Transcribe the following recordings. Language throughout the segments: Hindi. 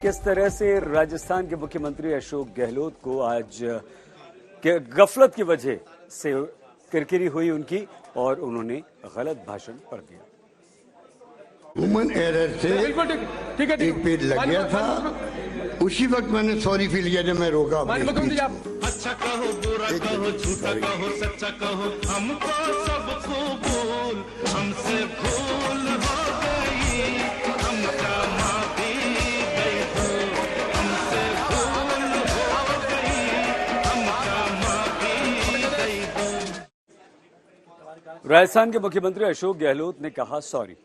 किस तरह से राजस्थान के मुख्यमंत्री अशोक गहलोत को आज गफलत की वजह से किरकिरी हुई उनकी और उन्होंने गलत भाषण पढ़ दिया। ह्यूमन एरर से एक पेज लग गया था, उसी वक्त मैंने सॉरी फील किया जब मैं रोका। अच्छा कहो, बुरा कहो, झूठा कहो, सच्चा कहो, हमको सबको भूल, हमसे भूल हो गई, हमका माफी दे दो, हमसे भूल हो गई, हमका माफी दे दो। राजस्थान के मुख्यमंत्री अशोक गहलोत ने कहा सॉरी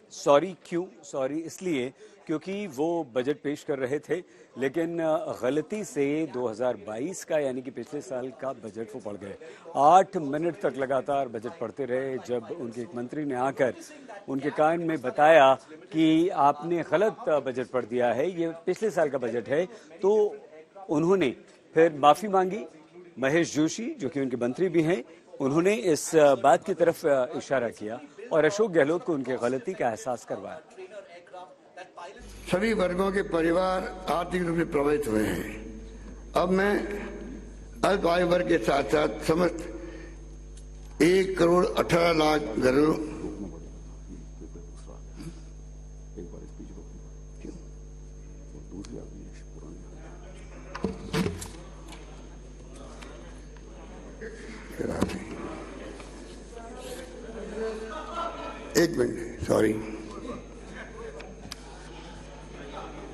क्यों? सॉरी इसलिए क्योंकि वो बजट पेश कर रहे थे, लेकिन गलती से 2022 का यानी कि पिछले साल का बजट वो पढ़ गए। 8 मिनट तक लगातार बजट पढ़ते रहे। जब उनके एक मंत्री ने आकर उनके कान में बताया कि आपने गलत बजट पढ़ दिया है, ये पिछले साल का बजट है, तो उन्होंने फिर माफी मांगी। महेश जोशी जो कि उनके मंत्री भी हैं, उन्होंने इस बात की तरफ इशारा किया और अशोक गहलोत को उनकी गलती का एहसास करवाया। सभी वर्गों के परिवार आर्थिक रूप से प्रभावित हुए हैं। अब मैं अल्प आयु वर्ग के साथ साथ समस्त 1,18,00,000 घरों एक मिनट, सॉरी,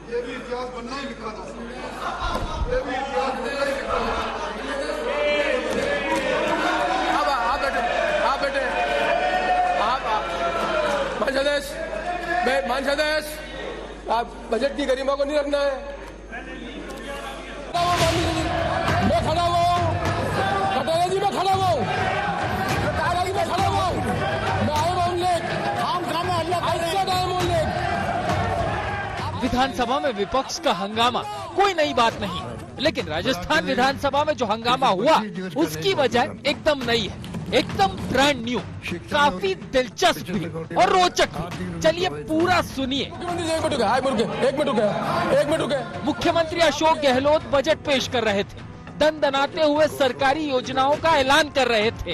ये भी इतिहास बनना ही लिखा था, ये भी इतिहास बनना ही लिखा था। आप बेटे मानसादेश, आप बजट की गरिमा को नहीं रखना है। मैं खड़ा हुआ हूँ, कटारिया जी में खड़ा हुआ हूँ, कटारिया जी में खड़ा हुआ हूँ, मैं आए हूँ लेक, हम काम में अल्लाह आए हूँ लेक। विधानसभा में विपक्ष का हंगामा कोई नई बात नहीं, लेकिन राजस्थान विधानसभा में जो हंगामा हुआ उसकी वजह एकदम नई है, एकदम ब्रांड न्यू, काफी दिलचस्प भी और रोचक भी। चलिए पूरा सुनिए। एक मिनट रुके। मुख्यमंत्री अशोक गहलोत बजट पेश कर रहे थे, दनदनाते हुए सरकारी योजनाओं का ऐलान कर रहे थे।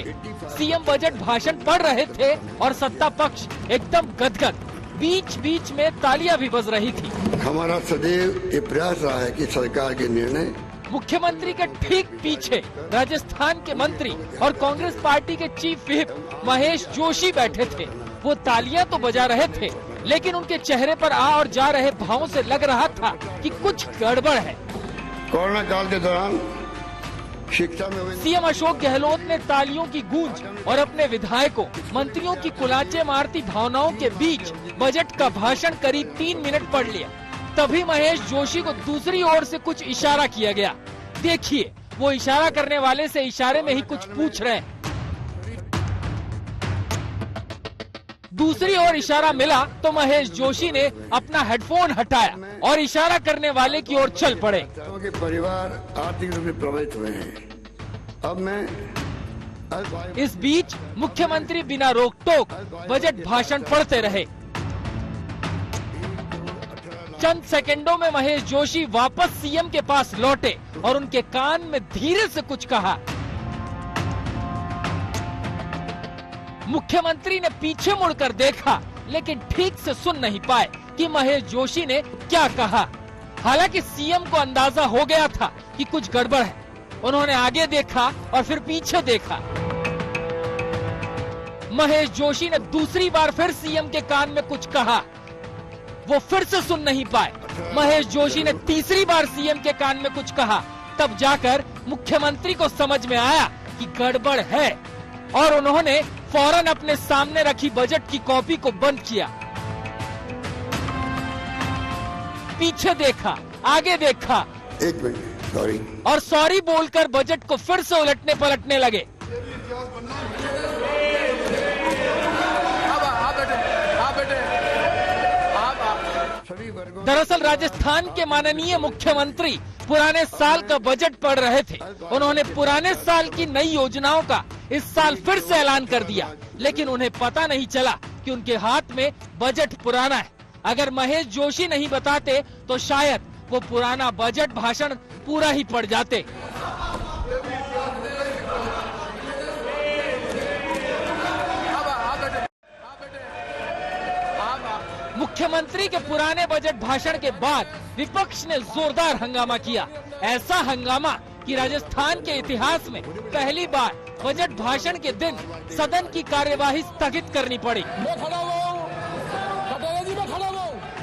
सीएम बजट भाषण पढ़ रहे थे और सत्ता पक्ष एकदम गदगद। बीच बीच में तालियां भी बज रही थी। हमारा सदैव ये प्रयास रहा है कि सरकार के निर्णय। मुख्यमंत्री के ठीक पीछे राजस्थान के मंत्री और कांग्रेस पार्टी के चीफ व्हिप महेश जोशी बैठे थे। वो तालियां तो बजा रहे थे, लेकिन उनके चेहरे पर आ और जा रहे भावों से लग रहा था कि कुछ गड़बड़ है। कोरोना काल के दौरान शिक्षा में सीएम अशोक गहलोत ने तालियों की गूंज और अपने विधायकों मंत्रियों की कुलाचे मारती भावनाओं के बीच बजट का भाषण करीब 3 मिनट पढ़ लिया। तभी महेश जोशी को दूसरी ओर से कुछ इशारा किया गया। देखिए, वो इशारा करने वाले से इशारे में ही कुछ पूछ रहे हैं। दूसरी ओर इशारा मिला तो महेश जोशी ने अपना हेडफोन हटाया और इशारा करने वाले की ओर चल पड़े। के परिवार आर्थिक रूप से प्रभावित हुए हैं। अब मैं इस बीच मुख्यमंत्री बिना रोक टोक बजट भाषण पढ़ते रहे। चंद सेकंडों में महेश जोशी वापस सीएम के पास लौटे और उनके कान में धीरे से कुछ कहा। मुख्यमंत्री ने पीछे मुड़कर देखा, लेकिन ठीक से सुन नहीं पाए कि महेश जोशी ने क्या कहा। हालांकि सीएम को अंदाजा हो गया था कि कुछ गड़बड़ है। उन्होंने आगे देखा और फिर पीछे देखा। महेश जोशी ने दूसरी बार फिर सीएम के कान में कुछ कहा। वो फिर से सुन नहीं पाए। महेश जोशी ने तीसरी बार सीएम के कान में कुछ कहा। तब जाकर मुख्यमंत्री को समझ में आया कि गड़बड़ है और उन्होंने फौरन अपने सामने रखी बजट की कॉपी को बंद किया। पीछे देखा, आगे देखा, एक मिनट, सॉरी, और सॉरी बोलकर बजट को फिर से उलटने पलटने लगे। ये भी इतिहास बनना ही दरअसल राजस्थान के माननीय मुख्यमंत्री पुराने साल का बजट पढ़ रहे थे। उन्होंने पुराने साल की नई योजनाओं का इस साल फिर से ऐलान कर दिया, लेकिन उन्हें पता नहीं चला कि उनके हाथ में बजट पुराना है। अगर महेश जोशी नहीं बताते तो शायद वो पुराना बजट भाषण पूरा ही पड़ जाते। मुख्यमंत्री के पुराने बजट भाषण के बाद विपक्ष ने जोरदार हंगामा किया। ऐसा हंगामा कि राजस्थान के इतिहास में पहली बार बजट भाषण के दिन सदन की कार्यवाही स्थगित करनी पड़ी।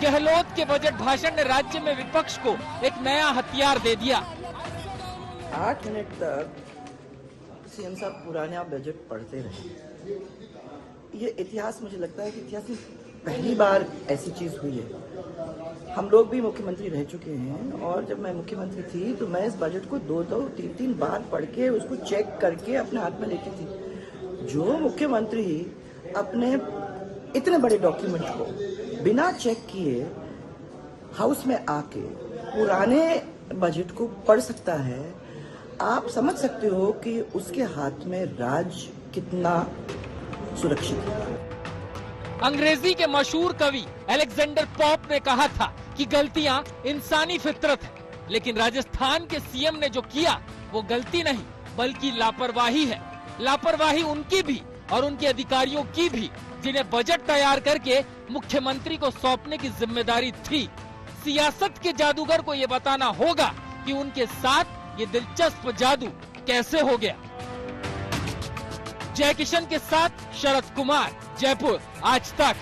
गहलोत के बजट भाषण ने राज्य में विपक्ष को एक नया हथियार दे दिया। 8 मिनट तक सीएम साहब पुराना बजट पढ़ते रहे। ये इतिहास, मुझे लगता है कि इतिहास में पहली बार ऐसी चीज हुई है। हम लोग भी मुख्यमंत्री रह चुके हैं और जब मैं मुख्यमंत्री थी तो मैं इस बजट को 2-2, 3-3 बार पढ़ के उसको चेक करके अपने हाथ में लेती थी। जो मुख्यमंत्री अपने इतने बड़े डॉक्यूमेंट को बिना चेक किए हाउस में आके पुराने बजट को पढ़ सकता है, आप समझ सकते हो कि उसके हाथ में राज कितना सुरक्षित है। अंग्रेजी के मशहूर कवि अलेक्जेंडर पॉप ने कहा था कि गलतियां इंसानी फितरत है, लेकिन राजस्थान के सीएम ने जो किया वो गलती नहीं बल्कि लापरवाही है। लापरवाही उनकी भी और उनके अधिकारियों की भी जिन्हें बजट तैयार करके मुख्यमंत्री को सौंपने की जिम्मेदारी थी। सियासत के जादूगर को ये बताना होगा कि उनके साथ ये दिलचस्प जादू कैसे हो गया। जय किशन के साथ शरद कुमार, जयपुर, आज तक।